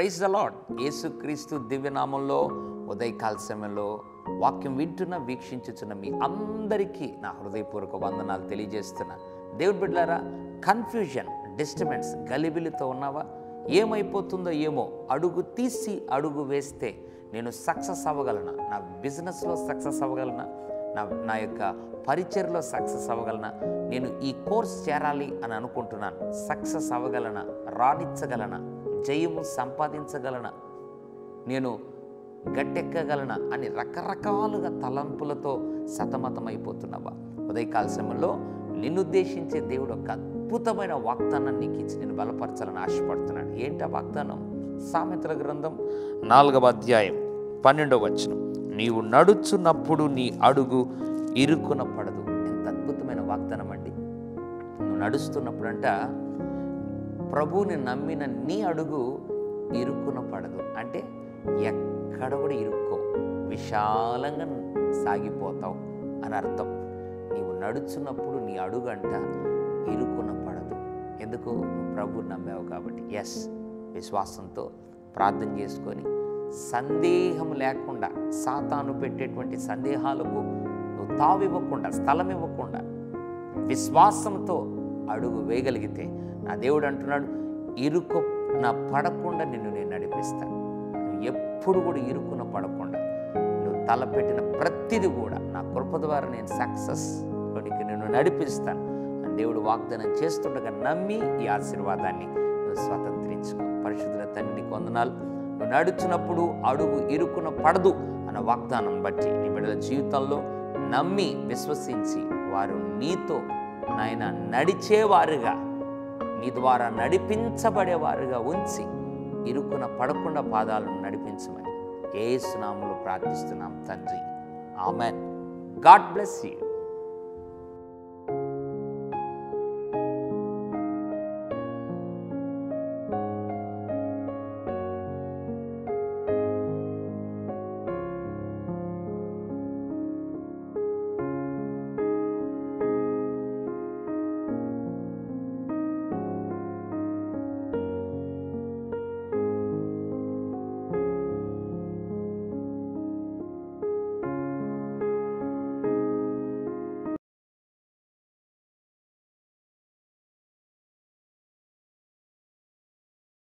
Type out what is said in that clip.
Praise the lord. యేసుక్రీస్తు దివ్యనామంలో ఉదయకాల సమయంలో వాక్యం వింటున్న వీక్షించుచున్న మీ అందరికీ నా హృదయపూర్వక వందనాలు తెలియజేస్తున్నా. దేవుడి బిడ్డలారా, కన్ఫ్యూజన్, డిస్టర్బెన్స్, గలిబిలితో ఉన్నావా? ఏమైపోతుందో ఏమో, అడుగు తీసి అడుగు వేస్తే నేను సక్సెస్ అవ్వగలనా, నా బిజినెస్లో సక్సెస్ అవ్వగలనా, నా యొక్క పరిచర్లో సక్సెస్ అవ్వగలనా, నేను ఈ కోర్స్ చేరాలి అని అనుకుంటున్నాను, సక్సెస్ అవ్వగలనా, రాణించగలనా, జయము సంపాదించగలనా, నేను గట్టెక్కగలనా అని రకరకాలుగా తలంపులతో సతమతమైపోతున్నావా? ఉదయకాల సమయంలో నిన్నుద్దేశించే దేవుడు ఒక అద్భుతమైన వాగ్దానాన్ని నీకు ఇచ్చి నేను బలపరచాలని ఆశపడుతున్నాడు. ఏంటి ఆ వాగ్దానం? సామెతల గ్రంథం 4వ అధ్యాయం 12వ వచనం, నీవు నడుచున్నప్పుడు నీ అడుగు ఇరుకున పడదు. ఎంత అద్భుతమైన వాగ్దానం అండి. నువ్వు నడుస్తున్నప్పుడంట ప్రభువుని నమ్మిన నీ అడుగు ఇరుకున పడదు. అంటే ఎక్కడ కూడా ఇరుక్కో, విశాలంగా సాగిపోతావు అని అర్థం. నీవు నడుచున్నప్పుడు నీ అడుగు అంట ఇరుకున పడదు. ఎందుకు? నువ్వు ప్రభువుని నమ్మావు కాబట్టి. ఎస్, విశ్వాసంతో ప్రార్థన చేసుకొని సందేహం లేకుండా, సాతాను పెట్టేటువంటి సందేహాలకు నువ్వు తావివ్వకుండా, స్థలం ఇవ్వకుండా విశ్వాసంతో అడుగు వేయగలిగితే నా దేవుడు అంటున్నాడు, ఇరుకున పడకుండా నిన్ను నేను నడిపిస్తాను. నువ్వు ఎప్పుడు కూడా ఇరుకున పడకుండా నువ్వు తలపెట్టిన ప్రతిదీ కూడా నా కృప ద్వారా నేను సక్సెస్లోనికి నిన్ను నడిపిస్తాను అని దేవుడు వాగ్దానం చేస్తుండగా నమ్మి ఈ ఆశీర్వాదాన్ని నువ్వు స్వతంత్రించుకో. పరిశుద్ధుల తండ్రికి వందనాలు. నువ్వు నడుచున్నప్పుడు అడుగు ఇరుకున పడదు అన్న వాగ్దానం బట్టి నీ బిడ్డల జీవితంలో నమ్మి విశ్వసించి వారు నీతో నాయన నడిచేవారుగా, నీ ద్వారా నడిపించబడేవారుగా ఉంచి ఇరుకున పడకుండా పాదాలను నడిపించమని యేసు నామములో ప్రార్థిస్తున్నాం తండ్రి. ఆమెన్. God bless you.